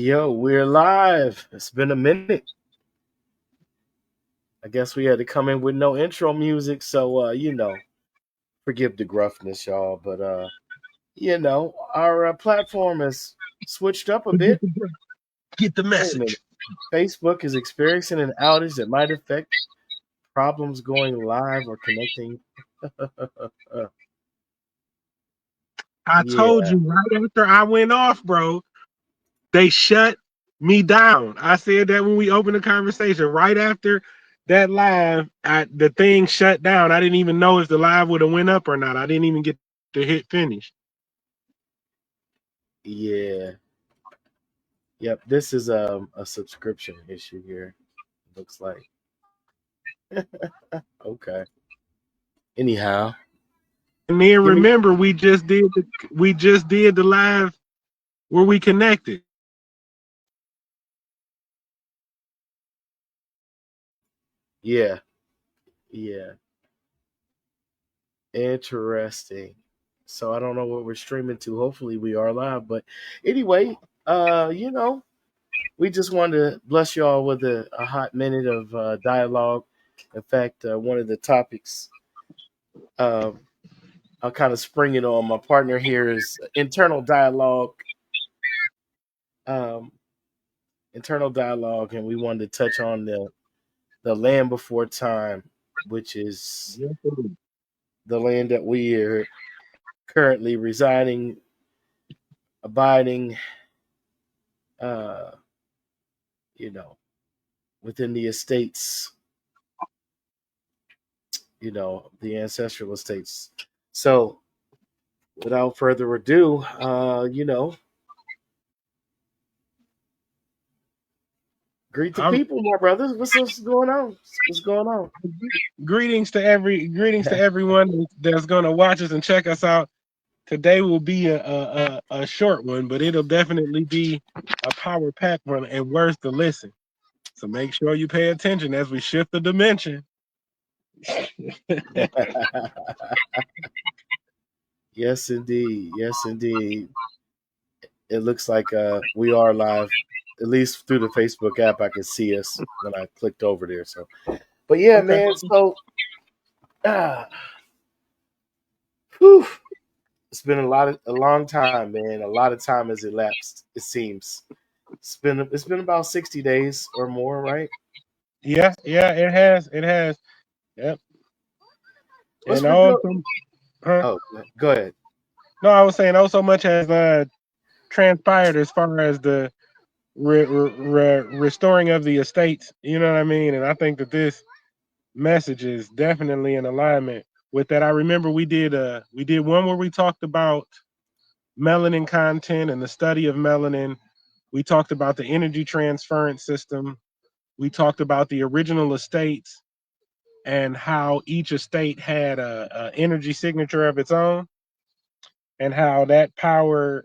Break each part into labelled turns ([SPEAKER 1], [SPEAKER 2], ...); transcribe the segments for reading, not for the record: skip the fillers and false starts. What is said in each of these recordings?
[SPEAKER 1] Yo, we're live. It's been a minute. I guess we had to come in with no intro music, so forgive the gruffness, y'all. But our platform has switched up a bit.
[SPEAKER 2] Get the
[SPEAKER 1] Wait a minute.
[SPEAKER 2] message.
[SPEAKER 1] Facebook is experiencing an outage that might affect problems going live or connecting.
[SPEAKER 2] I told
[SPEAKER 1] Yeah,
[SPEAKER 2] you right after I went off, bro, they shut me down. I said that when we opened the conversation. Right after that live, the thing shut down. I didn't even know if the live would have went up or not. I didn't even get to hit finish.
[SPEAKER 1] yeah. Yep, this is a subscription issue here. Looks like. Okay. Anyhow,
[SPEAKER 2] And then
[SPEAKER 1] give me.
[SPEAKER 2] remember, we just did the live where we connected.
[SPEAKER 1] Yeah, yeah. Interesting. So I don't know what we're streaming to. Hopefully we are live. But anyway, uh, you know, we just wanted to bless y'all with a hot minute of dialogue. In fact, one of the topics um, I'll kind of spring it on my partner here is um, internal dialogue, and we wanted to touch on the land before time, which is
[SPEAKER 2] Yes,
[SPEAKER 1] the land that we are currently residing, abiding, uh, you know, within the estates, the ancestral estates. So, without further ado, greet the
[SPEAKER 2] I'm
[SPEAKER 1] people, my brothers. What's going on? What's going on?
[SPEAKER 2] greetings to everyone that's gonna watch us and check us out. Today will be a short one, but it'll definitely be a power pack one and worth to listen. So make sure you pay attention as we shift the dimension.
[SPEAKER 1] Yes, indeed. Yes, indeed. It looks like we are live, at least through the Facebook app. I can see us when I clicked over there. So, but yeah,
[SPEAKER 2] Okay.
[SPEAKER 1] man. So, ah, whew, it's been a long time, man. A lot of time has elapsed. It seems it's been about 60 days or more, right?
[SPEAKER 2] Yeah, it has. It has. Yep.
[SPEAKER 1] What's
[SPEAKER 2] And
[SPEAKER 1] been going?
[SPEAKER 2] also, huh?
[SPEAKER 1] Oh, go ahead.
[SPEAKER 2] No, I was saying also much has transpired as far as the restoring of the estates. You know what I mean? And I think that this message is definitely in alignment with that. I remember we did one where we talked about melanin content and the study of melanin. We talked about the energy transference system. We talked about the original estates and how each estate had a energy signature of its own, and how that power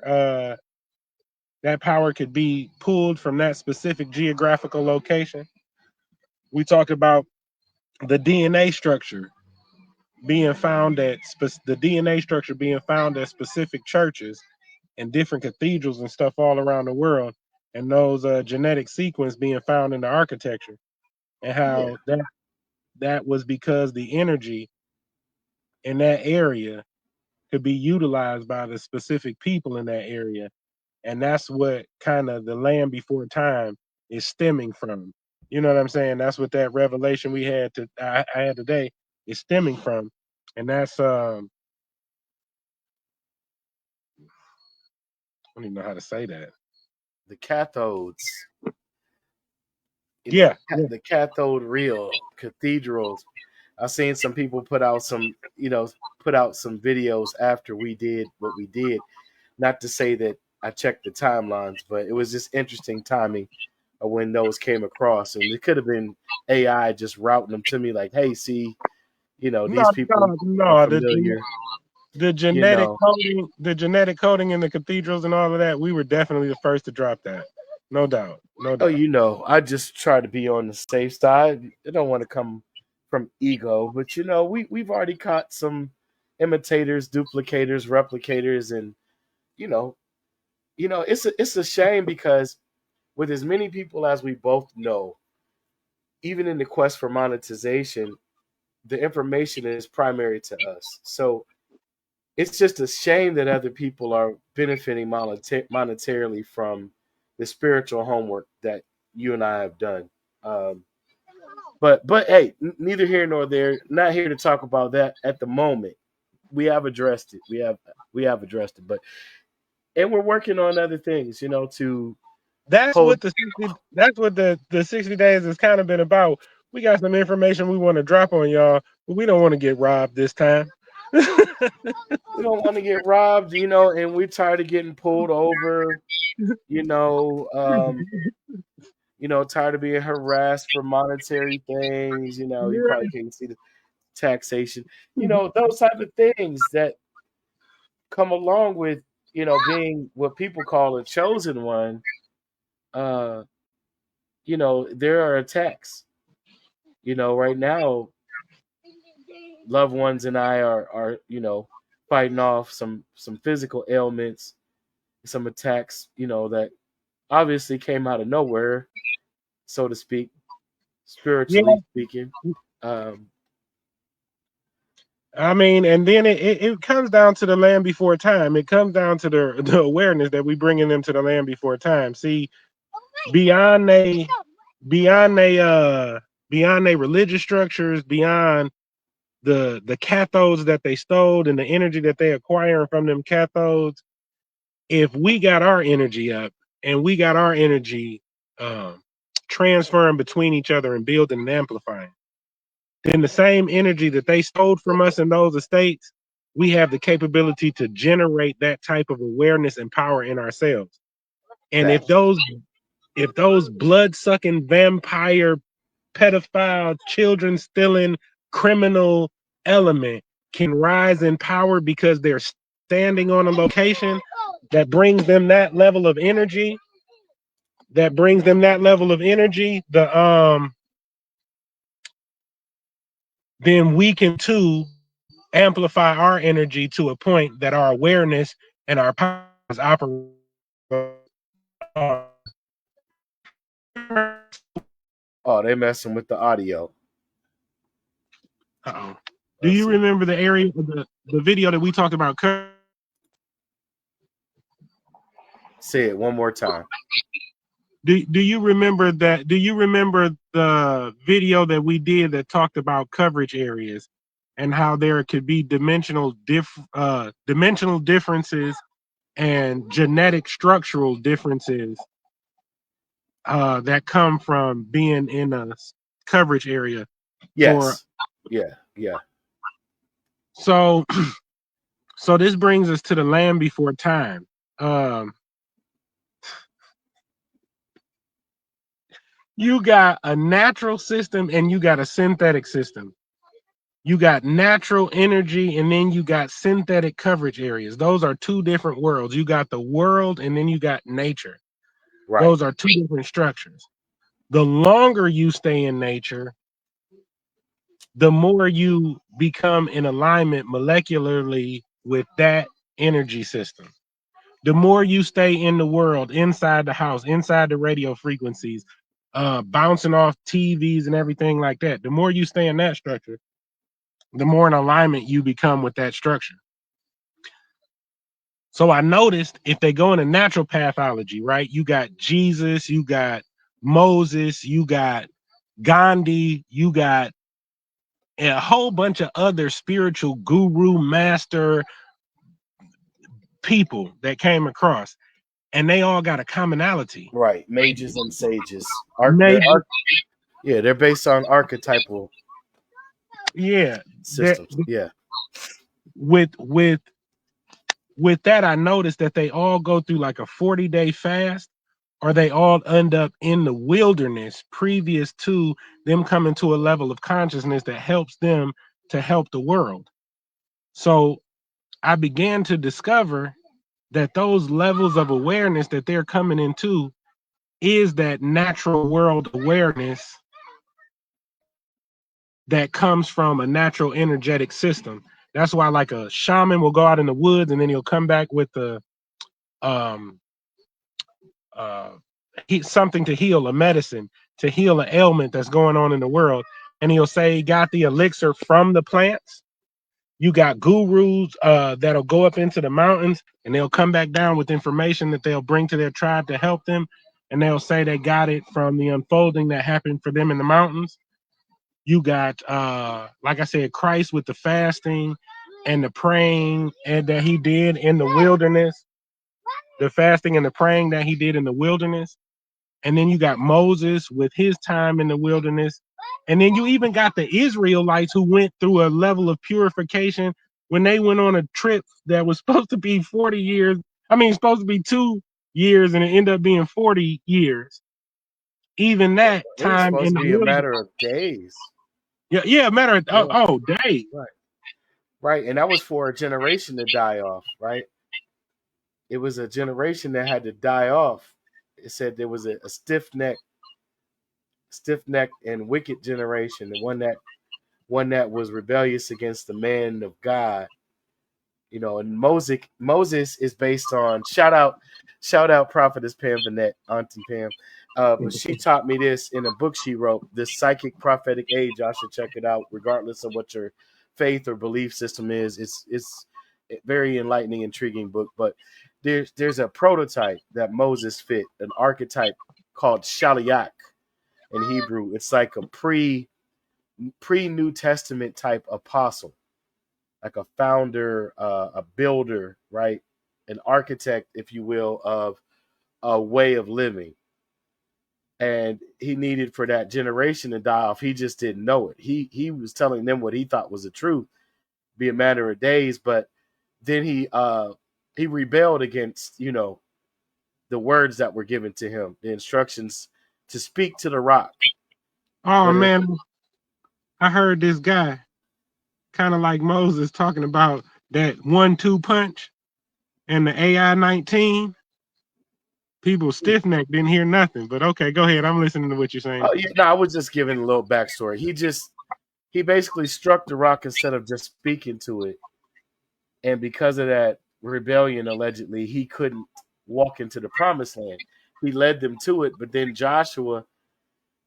[SPEAKER 2] could be pulled from that specific geographical location. We talked about the DNA structure the DNA structure being found at specific churches and different cathedrals and stuff all around the world, and those genetic sequence being found in the architecture, and
[SPEAKER 1] Yeah,
[SPEAKER 2] how that was because the energy in that area could be utilized by the specific people in that area, and that's what kind of the land before time is stemming from. You know what I'm saying? That's what that revelation I had today is stemming from, and that's I don't even know how to say that.
[SPEAKER 1] the cathodes.
[SPEAKER 2] Yeah, yeah,
[SPEAKER 1] The cathode real cathedrals. I've seen some people put out some videos after we did what we did. Not to say that I checked the timelines, but it was just interesting timing of when those came across, and it could have been AI just routing them to me like, "Hey, see, these
[SPEAKER 2] no,
[SPEAKER 1] people
[SPEAKER 2] no,
[SPEAKER 1] are
[SPEAKER 2] no.
[SPEAKER 1] familiar."
[SPEAKER 2] The
[SPEAKER 1] You
[SPEAKER 2] genetic
[SPEAKER 1] know,
[SPEAKER 2] coding, the genetic coding in the cathedrals and all of that, we were definitely the first to drop that. No doubt, no
[SPEAKER 1] oh,
[SPEAKER 2] doubt.
[SPEAKER 1] I just try to be on the safe side. I don't want to come from ego, but we've already caught some imitators, duplicators, replicators, and you know, it's a shame because with as many people as we both know, even in the quest for monetization, the information is primary to us. So it's just a shame that other people are benefiting monetarily from the spiritual homework that you and I have done. Um, but hey, neither here nor there. Not here to talk about that at the moment. We have addressed it. We have addressed it. But and we're working on other things, to
[SPEAKER 2] That's
[SPEAKER 1] hold.
[SPEAKER 2] what the 60 days has kind of been about. We got some information we want to drop on y'all, but we don't want to get robbed this time.
[SPEAKER 1] We don't want to get robbed, and we're tired of getting pulled over. You know, um, tired of being harassed for monetary things. You probably can't see the taxation. Those type of things that come along with being what people call a chosen one. uh there are attacks. Right now, loved ones and I are fighting off some physical ailments, some attacks, that obviously came out of nowhere, so to speak,
[SPEAKER 2] Yeah,
[SPEAKER 1] spiritually speaking. um
[SPEAKER 2] I mean, and then it comes down to the land before time. It comes down to the awareness that we bringing them to the land before time. See, beyond they beyond they beyond they religious structures, beyond the cathodes that they stole and the energy that they acquiring from them cathodes, if we got our energy up and we got our energy um, transferring between each other and building and amplifying, then the same energy that they stole from us in those estates, we have the capability to generate that type of awareness and power in ourselves. And
[SPEAKER 1] that
[SPEAKER 2] if those blood sucking vampire pedophile children stealing criminal element can rise in power because they're standing on a location that brings them that level of energy, then we can too amplify our energy to a point that our awareness and our power is operating.
[SPEAKER 1] Oh, they messing with the audio.
[SPEAKER 2] Uh-oh. Do
[SPEAKER 1] Let's
[SPEAKER 2] you
[SPEAKER 1] see.
[SPEAKER 2] remember the area of the video that we talked about?
[SPEAKER 1] Say it one more time.
[SPEAKER 2] Do you remember that? Do you remember the video that we did that talked about coverage areas and how there could be dimensional differences and genetic structural differences that come from being in a coverage area for
[SPEAKER 1] Yes. Yeah.
[SPEAKER 2] so so this brings us to the land before time. Um, you got a natural system and you got a synthetic system. You got natural energy and then you got synthetic coverage areas. Those are two different worlds. You got the world and then you got nature.
[SPEAKER 1] Right.
[SPEAKER 2] Those are two different structures. The longer you stay in nature, the more you become in alignment molecularly with that energy system. The more you stay in the world, inside the house, inside the radio frequencies, bouncing off TVs and everything like that, the more you stay in that structure, the more in alignment you become with that structure. So I noticed if they go into natural pathology, right? You got Jesus, you got Moses, you got Gandhi, you got a whole bunch of other spiritual guru master people that came across, and they all got a commonality.
[SPEAKER 1] Right. Mages and sages.
[SPEAKER 2] Major,
[SPEAKER 1] Yeah, they're based on archetypal
[SPEAKER 2] yeah. That
[SPEAKER 1] systems. Yeah.
[SPEAKER 2] with with that, I noticed that they all go through like a 40-day fast, or they all end up in the wilderness previous to them coming to a level of consciousness that helps them to help the world. So I began to discover that those levels of awareness that they're coming into is that natural world awareness that comes from a natural energetic system. That's why like a shaman will go out in the woods and then he'll come back with um uh something to heal, a medicine to heal an ailment that's going on in the world. And he'll say he got the elixir from the plants. You got gurus that'll go up into the mountains and they'll come back down with information that they'll bring to their tribe to help them. And they'll say they got it from the unfolding that happened for them in the mountains. You got, like I said, Christ with the fasting and the praying and that he did in the wilderness, the fasting and the praying that he did in the wilderness. And then you got Moses with his time in the wilderness. And then you even got the Israelites who went through a level of purification when they went on a trip that was supposed to be 40 years. I mean, supposed to be 2 years and it ended up being 40 years. Even that
[SPEAKER 1] It was
[SPEAKER 2] time in
[SPEAKER 1] supposed
[SPEAKER 2] the
[SPEAKER 1] to be a
[SPEAKER 2] wilderness.
[SPEAKER 1] matter of days.
[SPEAKER 2] Yeah, a matter of,
[SPEAKER 1] Yeah.
[SPEAKER 2] days.
[SPEAKER 1] Right. And that was for a generation to die off, right? It was a generation that had to die off. It said there was a stiff-necked and wicked generation, the one that was rebellious against the man of God. You know, and Moses is based on shout out prophetess Pam Vanette, Auntie Pam. But she taught me this in a book she wrote, This Psychic Prophetic Age. I should check it out, regardless of what your faith or belief system is. It's a very enlightening, intriguing book. But there's a prototype that Moses fit, an archetype called Shaliach in Hebrew. It's like a pre New Testament type apostle, like a founder, a builder, right? An architect, if you will, of a way of living. And he needed for that generation to die off. He just didn't know it. He was telling them what he thought was the truth, be a matter of days. But then he rebelled against, you know, the words that were given to him, the instructions to speak to the rock.
[SPEAKER 2] Oh
[SPEAKER 1] But
[SPEAKER 2] man, I heard this guy kind of like Moses talking about that 1-2 punch and the AI 19. People stiff necked didn't hear nothing. But okay, go ahead. I'm listening to what you're saying.
[SPEAKER 1] oh yeah, no, I was just giving a little backstory. He basically struck the rock instead of just speaking to it. And because of that rebellion, allegedly, he couldn't walk into the promised land. He led them to it, but then Joshua,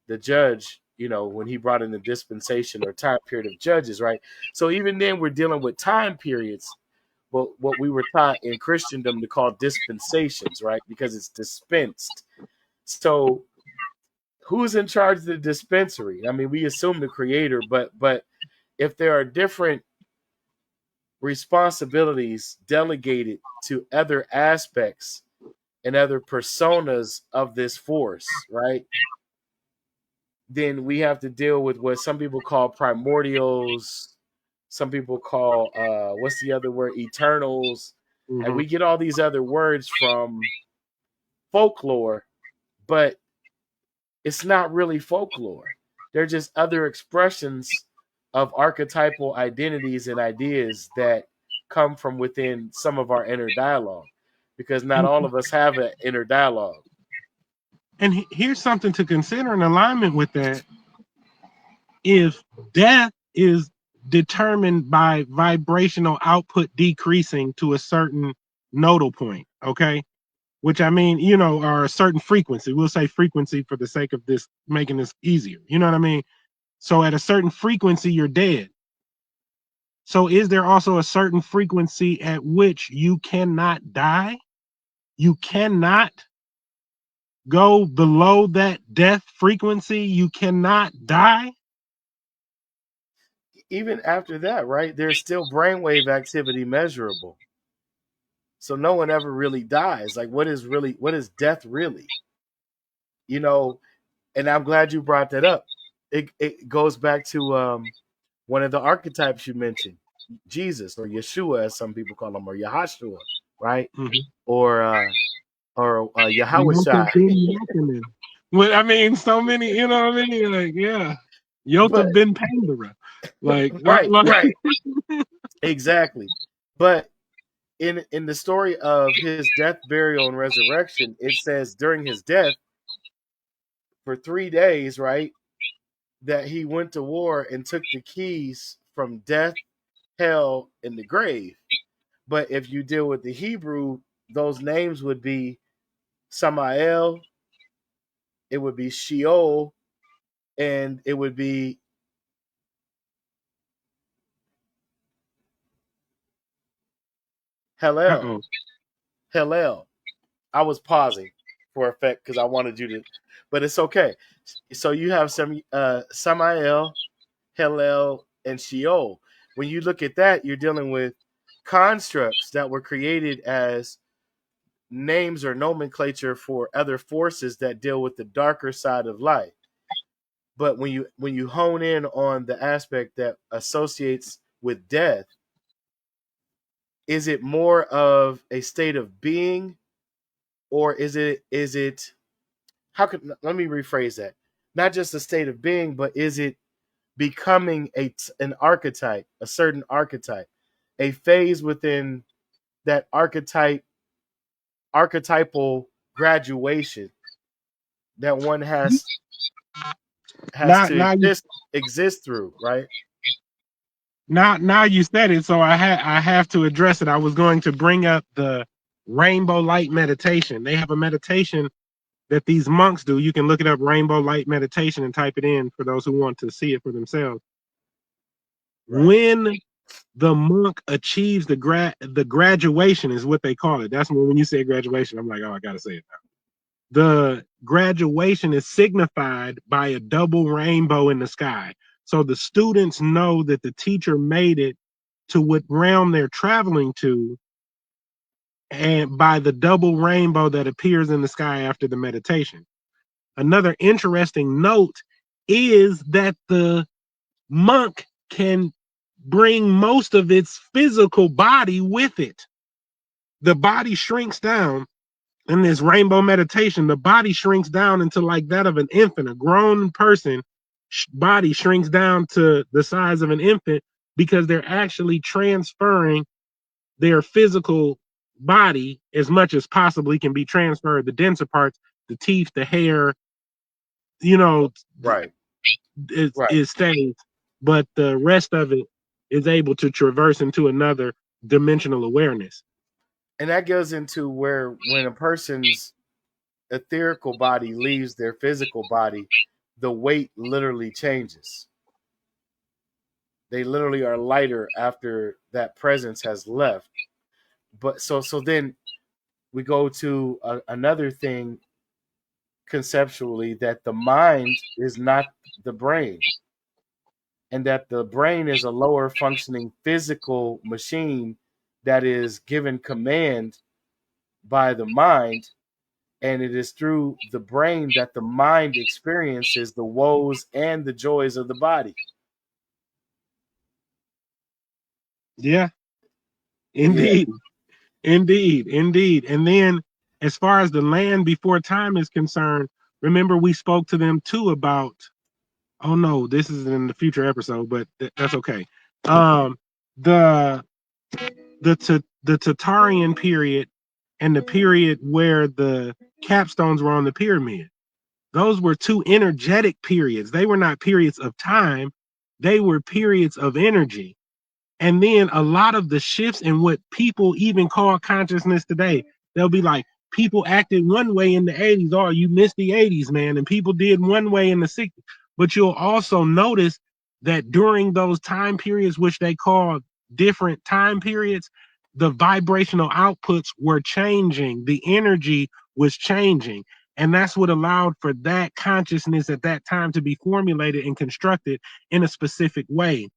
[SPEAKER 1] the judge, you know, when he brought in the dispensation or time period of judges, right? So even then, we're dealing with time periods, but what we were taught in Christendom to call dispensations, right? Because it's dispensed. So who's in charge of the dispensary? I mean, we assume the creator, but if there are different responsibilities delegated to other aspects and other personas of this force, right? Then we have to deal with what some people call primordials, some people call what's the other word? Eternals. And
[SPEAKER 2] Mm-hmm.
[SPEAKER 1] we get all these other words from folklore, but it's not really folklore. They're just other expressions of archetypal identities and ideas that come from within some of our inner dialogue, because not
[SPEAKER 2] And
[SPEAKER 1] all of us have an inner dialogue.
[SPEAKER 2] here's something to consider in alignment with that. If death is determined by vibrational output decreasing to a certain nodal point, okay? Which I mean, you know, or a certain frequency. We'll say frequency for the sake of this, making this easier. You know what I mean? So at a certain frequency, you're dead. So is there also a certain frequency at which you cannot die? You cannot go below that death frequency. You cannot die.
[SPEAKER 1] Even after that, right? There's still brainwave activity measurable. So no one ever really dies. Like what is death really? You know, and I'm glad you brought that up. It goes back to one of the archetypes you mentioned, Jesus or Yeshua, as some people call him, or Yahashua, right?
[SPEAKER 2] Mm-hmm.
[SPEAKER 1] Or
[SPEAKER 2] Yota
[SPEAKER 1] Yahweh.
[SPEAKER 2] Ben Yochanan. Well, I mean, so many, you know what I mean? Like, yeah. Yota
[SPEAKER 1] But
[SPEAKER 2] Ben Pandora. Like,
[SPEAKER 1] right, right, exactly. But in the story of his death, burial, and resurrection, it says during his death for 3 days, right, that he went to war and took the keys from death, hell, and the grave. But if you deal with the Hebrew, those names would be Samael, it would be Sheol, and it would be Hellel.
[SPEAKER 2] Uh-oh.
[SPEAKER 1] Hellel. I was pausing for effect because I wanted you to, but it's okay. So you have some Samael, Hellel, and Sheol. When you look at that, you're dealing with constructs that were created as names or nomenclature for other forces that deal with the darker side of life. But when you hone in on the aspect that associates with death, is it more of a state of being, or is it how could let me rephrase that? Not just a state of being, but is it becoming an archetype, a certain archetype, a phase within that archetypal graduation that one has
[SPEAKER 2] Now,
[SPEAKER 1] to
[SPEAKER 2] now you
[SPEAKER 1] exist through, right?
[SPEAKER 2] now you said it, so I have to address it. I was going to bring up the rainbow light meditation. They have a meditation that these monks do. You can look it up, rainbow light meditation, and type it in for those who want to see it for themselves.
[SPEAKER 1] Right.
[SPEAKER 2] When the monk achieves the graduation is what they call it. That's when you say graduation, I'm like, oh, I gotta say it now. The graduation is signified by a double rainbow in the sky. So the students know that the teacher made it to what realm they're traveling to, and by the double rainbow that appears in the sky after the meditation. Another interesting note is that the monk can bring most of its physical body with it. The body shrinks down in this rainbow meditation. The body shrinks down into like that of an infant. A grown person body shrinks down to the size of an infant because they're actually transferring their physical body as much as possibly can be transferred. The denser parts, the teeth, the hair, you know,
[SPEAKER 1] Right. Right.
[SPEAKER 2] it stays, but the rest of it is able to traverse into another dimensional awareness.
[SPEAKER 1] And that goes into where when a person's etherical body leaves their physical body, the weight literally changes. They literally are lighter after that presence has left. But so then we go to another thing conceptually, that the mind is not the brain, and that the brain is a lower functioning physical machine that is given command by the mind, and it is through the brain that the mind experiences the woes and the joys of the body.
[SPEAKER 2] Yeah,
[SPEAKER 1] Yeah.
[SPEAKER 2] indeed, indeed. And then, as far as the land before time is concerned, remember we spoke to them too about. Oh no, this is in the future episode, but that's okay. The the Tatarian period and the period where the capstones were on the pyramid. Those were two energetic periods. They were not periods of time, they were periods of energy. And then a lot of the shifts in what people even call consciousness today, they'll be like, people acted one way in the 80s. Oh, you missed the 80s, man. And people did one way in the 60s. But you'll also notice that during those time periods, which they call different time periods, the vibrational outputs were changing, the energy was changing. And that's what allowed for that consciousness at that time to be formulated and constructed in a specific way.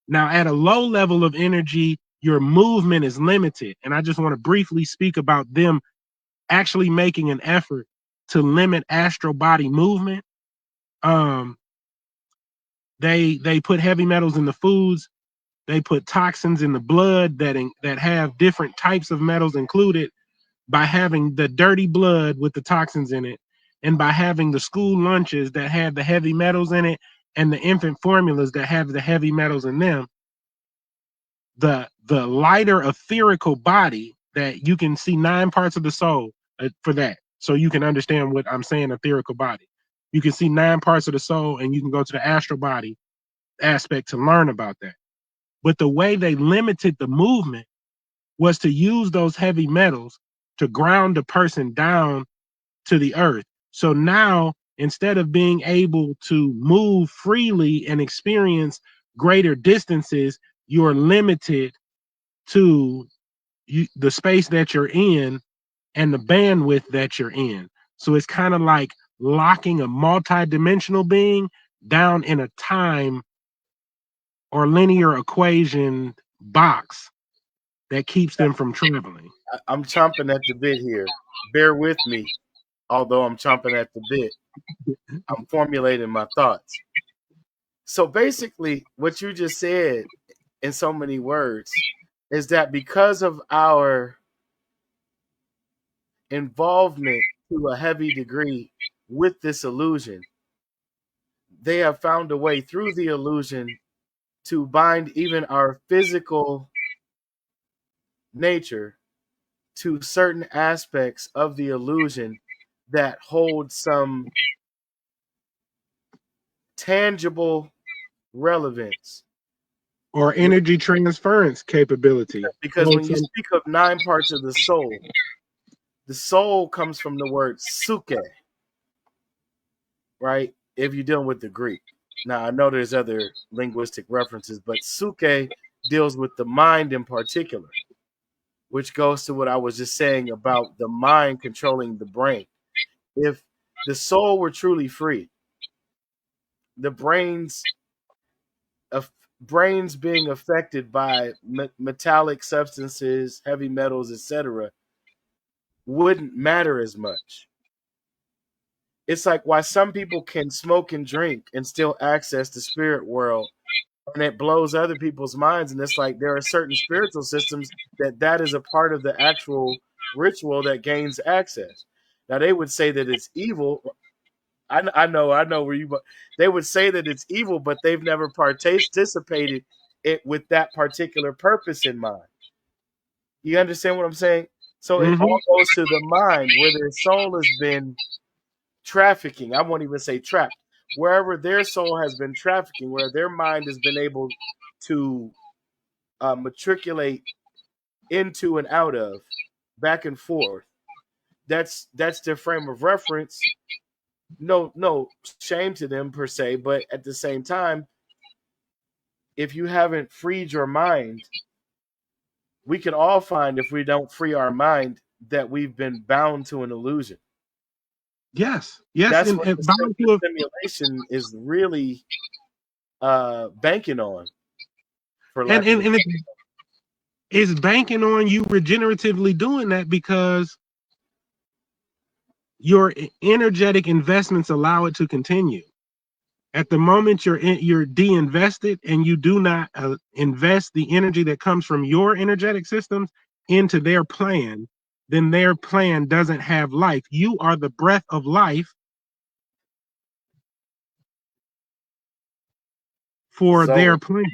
[SPEAKER 2] Now, at a low level of energy, your movement is limited. And I just want to briefly speak about them actually making an effort to limit astral body movement. Um, they put heavy metals in the foods. They put toxins in the blood that have different types of metals included, by having the dirty blood with the toxins in it, and by having the school lunches that have the heavy metals in it, and the infant formulas that have the heavy metals in them. The lighter etherical body, that you can see 9 parts of the soul, for that, so you can understand what I'm saying. Etherical body, you can see 9 parts of the soul, and you can go to the astral body aspect to learn about that. But the way they limited the movement was to use those heavy metals to ground the person down to the earth. So now, instead of being able to move freely and experience greater distances, you're limited to the space that you're in and the bandwidth that you're in. So it's kind of like locking a multi-dimensional being down in a time or linear equation box that keeps them from traveling.
[SPEAKER 1] I'm chomping at the bit here. Bear with me, although I'm chomping at the bit. I'm formulating my thoughts. So basically, what you just said in so many words is that because of our involvement to a heavy degree with this illusion, they have found a way through the illusion to bind even our physical nature to certain aspects of the illusion that hold some tangible relevance.
[SPEAKER 2] Or energy transference capability.
[SPEAKER 1] Because when you speak of 9 parts of the soul comes from the word suke, right? If you're dealing with the Greek. Now, I know there's other linguistic references, but suke deals with the mind in particular, which goes to what I was just saying about the mind controlling the brain. If the soul were truly free, the brains being affected by metallic substances, heavy metals, etc., wouldn't matter as much. It's like why some people can smoke and drink and still access the spirit world, and it blows other people's minds. And it's like there are certain spiritual systems that is a part of the actual ritual that gains access. Now they would say that it's evil. I know where you. But they would say that it's evil, but they've never participated it with that particular purpose in mind. You understand what I'm saying? So it all goes to the mind, where their soul has been trafficking. I won't even say trapped. Wherever their soul has been trafficking, where their mind has been able to matriculate into and out of, back and forth. That's their frame of reference. No shame to them per se, but at the same time, if you haven't freed your mind, we can all find if we don't free our mind that we've been bound to an illusion.
[SPEAKER 2] Yes,
[SPEAKER 1] That's
[SPEAKER 2] and
[SPEAKER 1] what the simulation is really banking on. For lack of
[SPEAKER 2] and it's banking on you regeneratively doing that because your energetic investments allow it to continue. At the moment you're de-invested and you do not invest the energy that comes from your energetic systems into their plan, then their plan doesn't have life. You are the breath of life for their plan.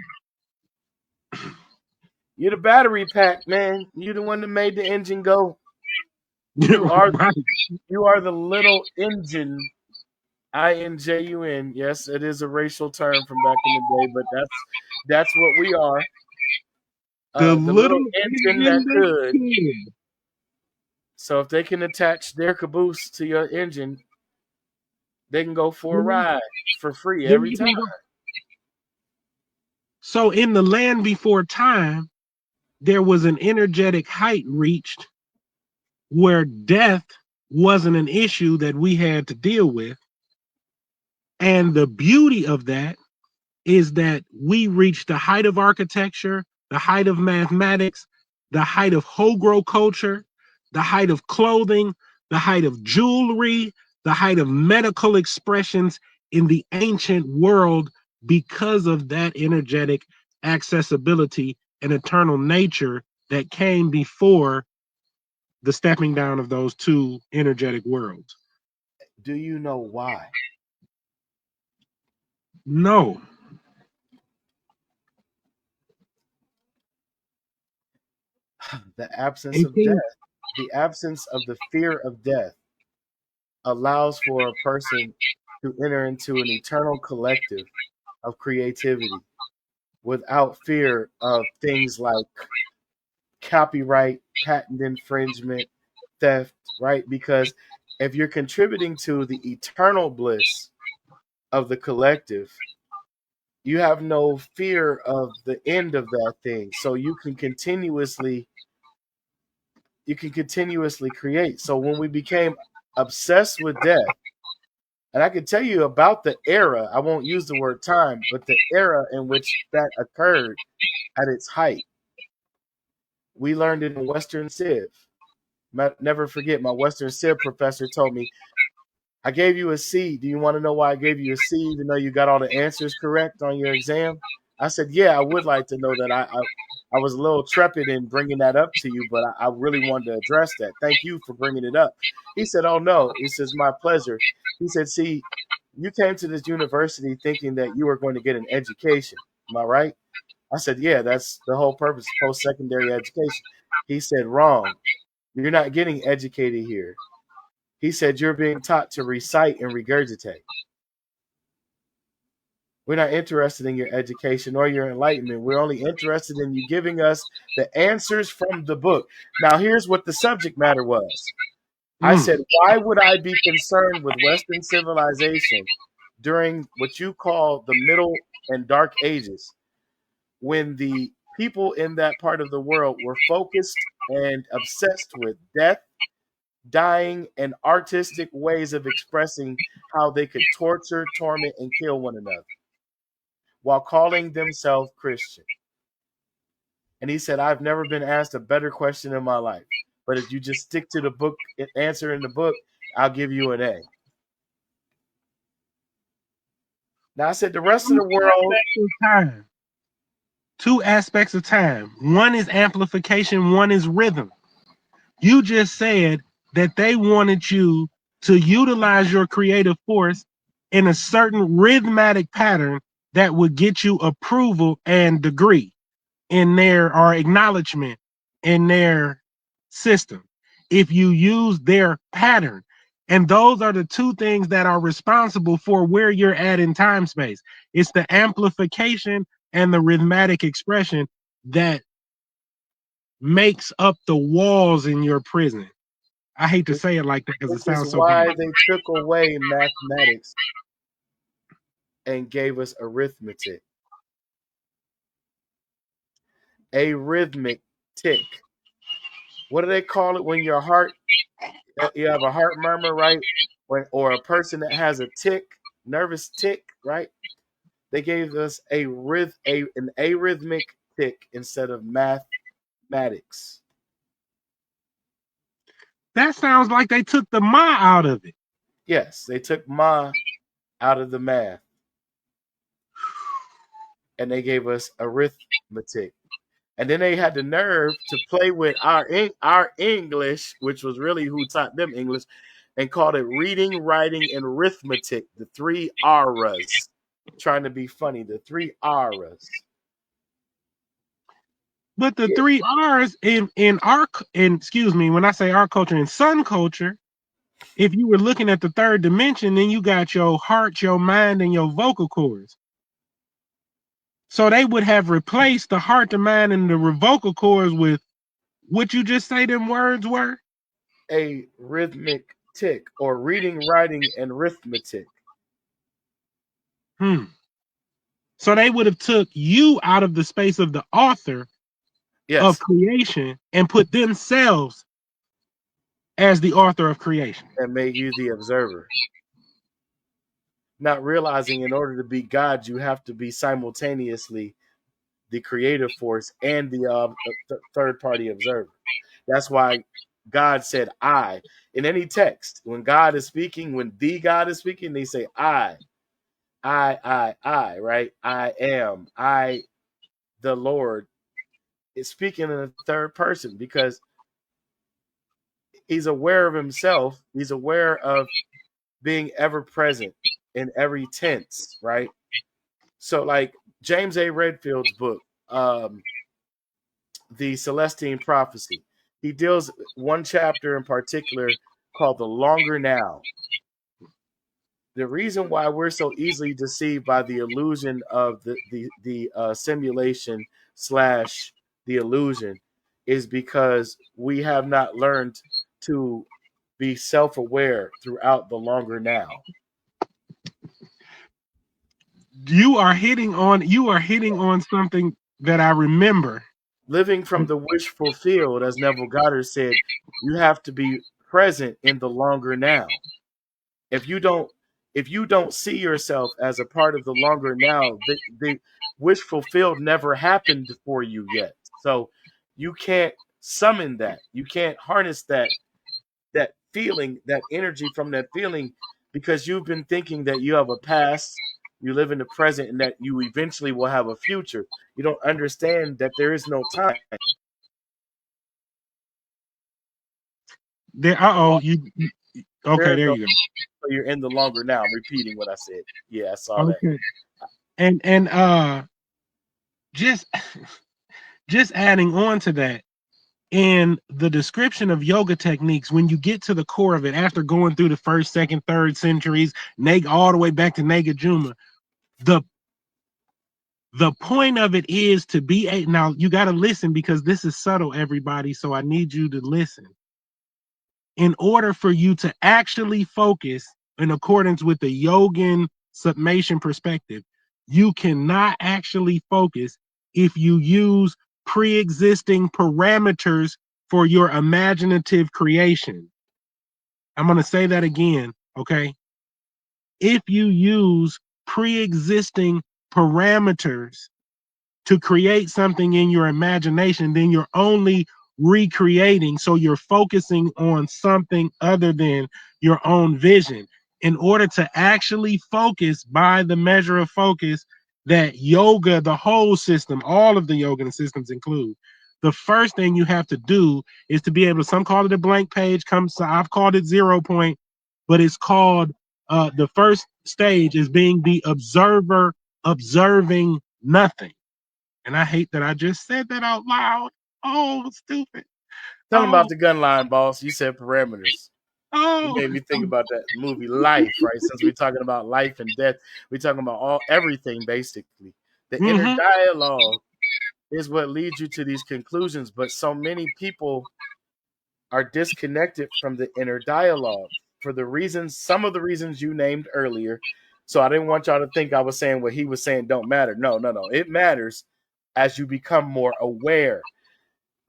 [SPEAKER 1] You're the battery pack, man. You're the one that made the engine go. You are
[SPEAKER 2] right.
[SPEAKER 1] You are the little engine. INJUN. Yes, it is a racial term from back in the day, but that's what we are.
[SPEAKER 2] The
[SPEAKER 1] little
[SPEAKER 2] little
[SPEAKER 1] engine that could. So if they can attach their caboose to your engine, they can go for a ride for free every time.
[SPEAKER 2] So in the land before time, there was an energetic height reached where death wasn't an issue that we had to deal with. And the beauty of that is that we reached the height of architecture, the height of mathematics, the height of Hogro culture, the height of clothing, the height of jewelry, the height of medical expressions in the ancient world because of that energetic accessibility and eternal nature that came before the stepping down of those two energetic worlds.
[SPEAKER 1] Do you know why?
[SPEAKER 2] No.
[SPEAKER 1] The absence of death, the absence of the fear of death allows for a person to enter into an eternal collective of creativity without fear of things like copyright, patent infringement, theft, right? Because If you're contributing to the eternal bliss of the collective, you have no fear of the end of that thing. So you can continuously create. So when we became obsessed with death, and I can tell you about the era, I won't use the word time, but the era in which that occurred at its height. We learned it in Western Civ. Never forget, my Western Civ professor told me, I gave you a C. Do you want to know why I gave you a C, even though you got all the answers correct on your exam? I said, yeah, I would like to know that. I was a little trepid in bringing that up to you, but I really wanted to address that. Thank you for bringing it up. He said, oh, no. He says, my pleasure. He said, see, you came to this university thinking that you were going to get an education. Am I right? I said, yeah, that's the whole purpose, post-secondary education. He said, wrong. You're not getting educated here. He said, you're being taught to recite and regurgitate. We're not interested in your education or your enlightenment. We're only interested in you giving us the answers from the book. Now, here's what the subject matter was. I said, why would I be concerned with Western civilization during what you call the Middle and Dark Ages when the people in that part of the world were focused and obsessed with death, dying, and artistic ways of expressing how they could torture, torment, and kill one another while calling themselves Christian? And he said, I've never been asked a better question in my life. But if you just stick to the book, answer in the book, I'll give you an A. Now, I said, the rest of the world.
[SPEAKER 2] Two aspects of time. One is amplification, one is rhythm. You just said that they wanted you to utilize your creative force in a certain rhythmatic pattern that would get you approval and degree in their or acknowledgement in their system. If you use their pattern, and those are the two things that are responsible for where you're at in time space. It's the amplification and the rhythmatic expression that makes up the walls in your prison. I hate to say it like that because it
[SPEAKER 1] Which is
[SPEAKER 2] sounds so
[SPEAKER 1] why
[SPEAKER 2] bad.
[SPEAKER 1] they took away mathematics and gave us arithmetic. A rhythmic tick. What do they call it when your heart, you have a heart murmur, right? Or a person that has a tick, nervous tick, right? They gave us an arrhythmic tick instead of mathematics.
[SPEAKER 2] That sounds like they took the ma out of it.
[SPEAKER 1] Yes, they took ma out of the math and they gave us arithmetic. And then they had the nerve to play with our English, which was really who taught them English, and called it reading, writing, and arithmetic, the three R's. Trying to be funny, the three R's.
[SPEAKER 2] But the
[SPEAKER 1] Yeah.
[SPEAKER 2] three R's in our excuse me, when I say our culture, in sun culture, if you were looking at the third dimension, then you got your heart, your mind, and your vocal cords. So they would have replaced the heart, the mind, and the vocal cords with what you just say them words were?
[SPEAKER 1] A rhythmic tick, or reading, writing, and arithmetic.
[SPEAKER 2] So they would have took you out of the space of the author of
[SPEAKER 1] Yes,
[SPEAKER 2] creation and put themselves as the author of creation.
[SPEAKER 1] and made you the observer. Not realizing in order to be God, you have to be simultaneously the creative force and the third party observer. That's why God said I. In any text, when God is speaking, when the God is speaking, they say I, right? I am, the Lord, is speaking in the third person because he's aware of himself. He's aware of being ever present in every tense, right? So, like James A. Redfield's book, The Celestine Prophecy, he deals one chapter in particular called The Longer Now. The reason why we're so easily deceived by the illusion of the simulation slash the illusion is because we have not learned to be self-aware throughout the longer now.
[SPEAKER 2] You are hitting on something that I remember.
[SPEAKER 1] Living from the wish fulfilled, as Neville Goddard said, you have to be present in the longer now. If you don't if you don't see yourself as a part of the longer now, the wish fulfilled never happened for you yet. So you can't summon that. You can't harness that feeling, that energy from that feeling, because you've been thinking that you have a past, you live in the present, and that you eventually will have a future. You don't understand that there is no time.
[SPEAKER 2] There, okay,
[SPEAKER 1] There is
[SPEAKER 2] there
[SPEAKER 1] no,
[SPEAKER 2] you
[SPEAKER 1] so you're in the longer now. I'm repeating what I said. Yeah, I saw
[SPEAKER 2] go.
[SPEAKER 1] that.
[SPEAKER 2] Okay, and just just adding on to that, in the description of yoga techniques, when you get to the core of it, after going through the first, second, third centuries, all the way back to Nagarjuna, the the point of it is to be a, now you got to listen because this is subtle, everybody. So I need you to listen. In order for you to actually focus in accordance with the Yogan summation perspective, you cannot actually focus if you use pre-existing parameters for your imaginative creation. I'm going to say that again, okay? If you use pre-existing parameters to create something in your imagination, then you're only recreating. So you're focusing on something other than your own vision. In order to actually focus by the measure of focus that yoga, the whole system, all of the yoga systems include, the first thing you have to do is to be able to, some call it a blank page, I've called it 0 point, but it's called the first stage is being the observer observing nothing. And I hate that I just said that out loud. Oh, stupid.
[SPEAKER 1] Tell them about
[SPEAKER 2] Oh,
[SPEAKER 1] the gun line, boss. You said parameters. You
[SPEAKER 2] oh.
[SPEAKER 1] made me think about that movie Life, right? Since we're talking about life and death, we're talking about everything basically. The inner
[SPEAKER 2] Mm-hmm.
[SPEAKER 1] dialogue is what leads you to these conclusions, but so many people are disconnected from the inner dialogue for the reasons, some of the reasons you named earlier. So I didn't want y'all to think I was saying what he was saying don't matter. No, no, no. It matters as you become more aware.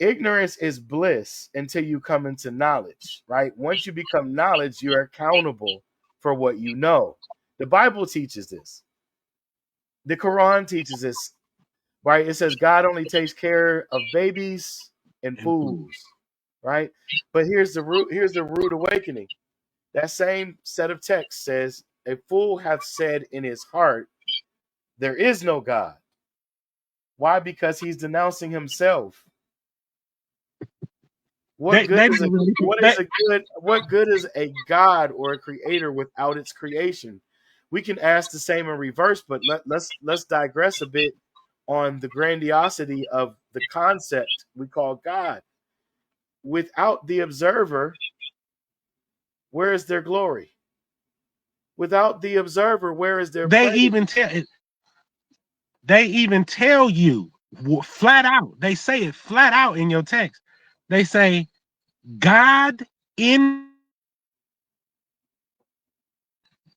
[SPEAKER 1] Ignorance is bliss until you come into knowledge, right? Once you become knowledge, you're accountable for what you know. The Bible teaches this. The Quran teaches this, right? It says God only takes care of babies and fools, right? But here's the rude awakening. That same set of texts says, a fool hath said in his heart, there is no God. Why? Because he's denouncing himself. What good
[SPEAKER 2] They
[SPEAKER 1] is a
[SPEAKER 2] didn't really
[SPEAKER 1] what is
[SPEAKER 2] that,
[SPEAKER 1] a good what good is a God or a creator without its creation? We can ask the same in reverse, but let's digress a bit on the grandiosity of the concept we call God. Without the observer, where is their glory? Without the observer, where is their
[SPEAKER 2] they
[SPEAKER 1] praise?
[SPEAKER 2] even tell they even tell you flat out. They say it flat out in your text. They say God in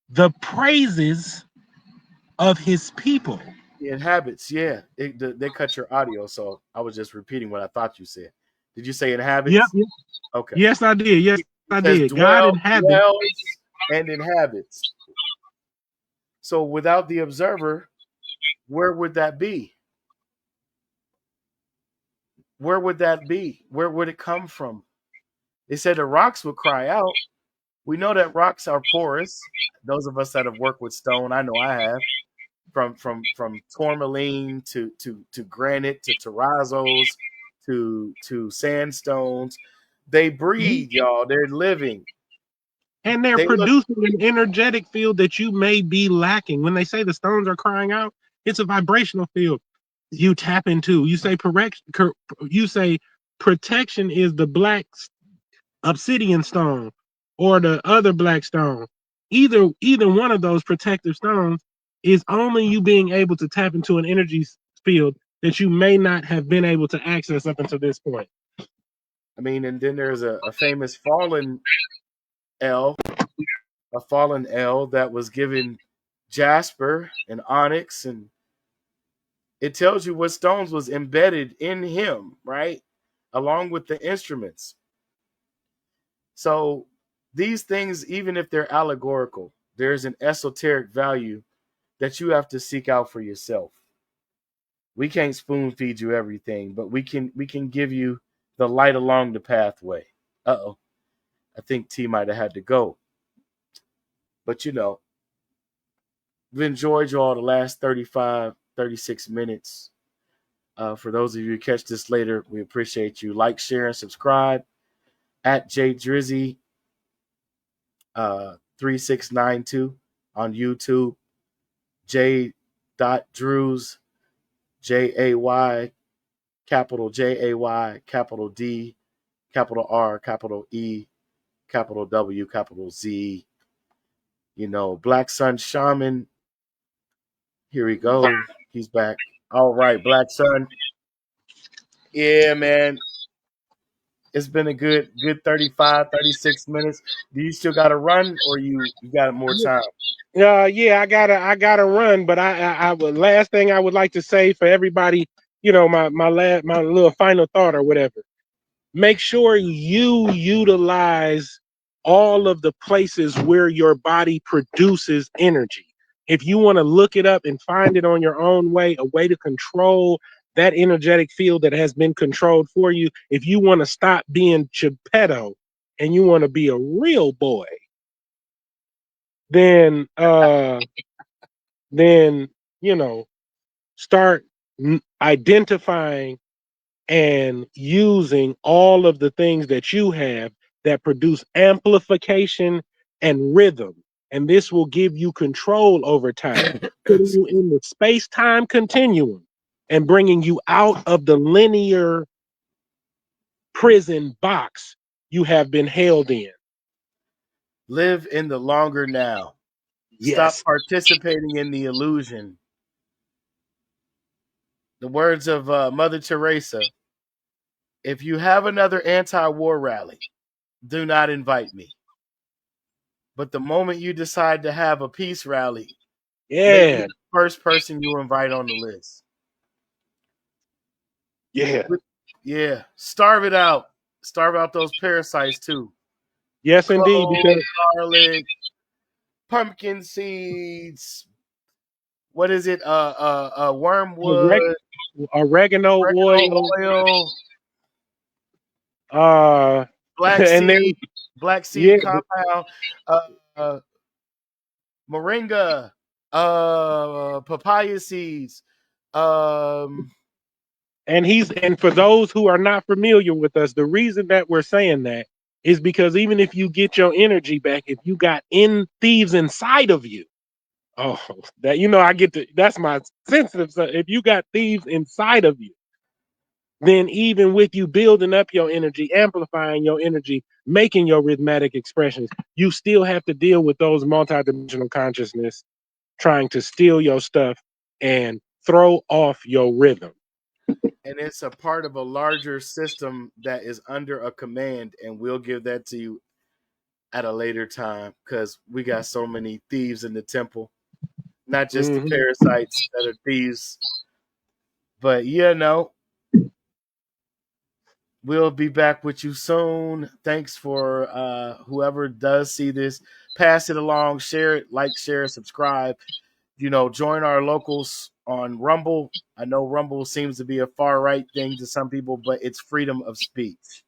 [SPEAKER 2] the praises of his people.
[SPEAKER 1] The inhabits, yeah. They cut your audio, so I was just repeating what I thought you said. Did you say
[SPEAKER 2] Yep,
[SPEAKER 1] inhabits?
[SPEAKER 2] yep.
[SPEAKER 1] Okay.
[SPEAKER 2] Yes, I did. Yes,
[SPEAKER 1] It
[SPEAKER 2] I
[SPEAKER 1] says
[SPEAKER 2] did. God inhabits.
[SPEAKER 1] dwells and inhabits. So without the observer, where would that be? Where would that be? Where would it come from? They said the rocks would cry out. We know that rocks are porous. Those of us that have worked with stone, I know I have. From tourmaline to granite to terrazos to sandstones. They breathe, y'all. They're living.
[SPEAKER 2] And they're
[SPEAKER 1] They look.
[SPEAKER 2] producing an energetic field that you may be lacking. When they say the stones are crying out, it's a vibrational field you tap into. You say protection is the black obsidian stone or the other black stone. Either one of those protective stones is only you being able to tap into an energy field that you may not have been able to access up until this point.
[SPEAKER 1] I mean, and then there's a famous fallen L, a fallen L that was given jasper and onyx, and it tells you what stones was embedded in him, right? Along with the instruments. So these things, even if they're allegorical, there's an esoteric value that you have to seek out for yourself. We can't spoon feed you everything, but we can give you the light along the pathway. Uh-oh. I think T might have had to go. But we've enjoyed you all the last 35, 36 minutes. For those of you who catch this later, we appreciate you. Like, share, and subscribe at Jay.Drewz 3692 on YouTube. Jay.Drewz, Jay, capital Jay, capital D, capital R, capital E, capital W, capital Z. Black Sun Shaman. Here we go. He's back. All right, Black Sun. Yeah, man. It's been a good 35, 36 minutes. Do you still got to run, or you got more time?
[SPEAKER 2] Yeah, I gotta run, but I would last thing I would like to say for everybody, my little final thought or whatever. Make sure you utilize all of the places where your body produces energy. If you want to look it up and find it on your own way, a way to control that energetic field that has been controlled for you, if you want to stop being Geppetto and you want to be a real boy, then then start identifying and using all of the things that you have that produce amplification and rhythm. And this will give you control over time, putting you in the space time continuum and bringing you out of the linear prison box you have been held in.
[SPEAKER 1] Live in the longer now. Stop
[SPEAKER 2] Yes.
[SPEAKER 1] participating in the illusion. The words of Mother Teresa: if you have another anti war rally, do not invite me. But the moment you decide to have a peace rally, make me
[SPEAKER 2] Yeah.
[SPEAKER 1] the first person you invite on the list.
[SPEAKER 2] Yeah.
[SPEAKER 1] Yeah, starve it out. Starve out those parasites too.
[SPEAKER 2] Yes, indeed.
[SPEAKER 1] Clove,
[SPEAKER 2] Because
[SPEAKER 1] garlic, pumpkin seeds. What is it? Wormwood,
[SPEAKER 2] oregano
[SPEAKER 1] oregano
[SPEAKER 2] oil,
[SPEAKER 1] oil,
[SPEAKER 2] uh,
[SPEAKER 1] black
[SPEAKER 2] and then
[SPEAKER 1] seed, black
[SPEAKER 2] yeah,
[SPEAKER 1] seed compound, uh, uh, moringa, papaya seeds. Um,
[SPEAKER 2] and for those who are not familiar with us, the reason that we're saying that is because even if you get your energy back, if you got thieves inside of you, oh, that I get to that's my sensitive side. If you got thieves inside of you, then even with you building up your energy, amplifying your energy, making your rhythmic expressions, you still have to deal with those multidimensional consciousness trying to steal your stuff and throw off your rhythm.
[SPEAKER 1] and it's a part of a larger system that is under a command, and we'll give that to you at a later time because we got so many thieves in the temple, not just the
[SPEAKER 2] Mm-hmm.
[SPEAKER 1] parasites that are thieves, but we'll be back with you soon. Thanks for whoever does see this. Pass it along, share it, like, share, subscribe. Join our locals on Rumble. I know Rumble seems to be a far right thing to some people, but it's freedom of speech.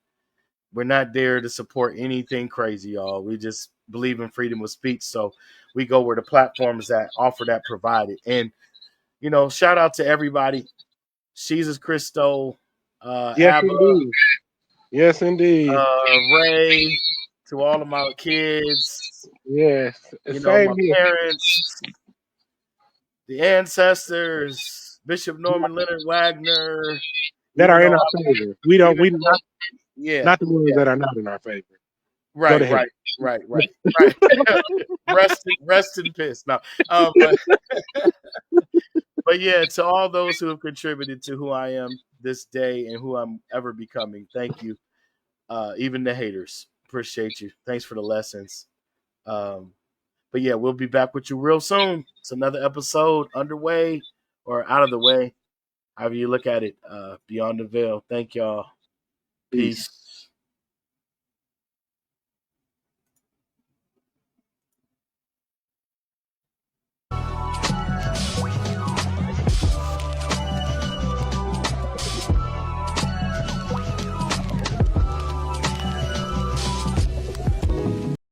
[SPEAKER 1] We're not there to support anything crazy, y'all. We just believe in freedom of speech. So we go where the platforms that offer that provided. And, shout out to everybody. Jesus Christo,
[SPEAKER 2] Yes,
[SPEAKER 1] Abba,
[SPEAKER 2] indeed. Yes, indeed.
[SPEAKER 1] Ray, to all of my kids,
[SPEAKER 2] Yes.
[SPEAKER 1] my
[SPEAKER 2] Same here.
[SPEAKER 1] parents, the ancestors, Bishop Norman Leonard Wagner,
[SPEAKER 2] That
[SPEAKER 1] even
[SPEAKER 2] are
[SPEAKER 1] though
[SPEAKER 2] in our favor. We don't.
[SPEAKER 1] even
[SPEAKER 2] We
[SPEAKER 1] though
[SPEAKER 2] not the ones
[SPEAKER 1] yeah,
[SPEAKER 2] that are not in our favor. Go
[SPEAKER 1] right,
[SPEAKER 2] to hell.
[SPEAKER 1] right, right. rest in peace. No, but yeah, to all those who have contributed to who I am this day and who I'm ever becoming, thank you. Even the haters. Appreciate you. Thanks for the lessons. Um, but yeah, we'll be back with you real soon. It's another episode underway or out of the way, however you look at it. Beyond the Veil. Thank y'all.
[SPEAKER 2] Peace.
[SPEAKER 1] Peace.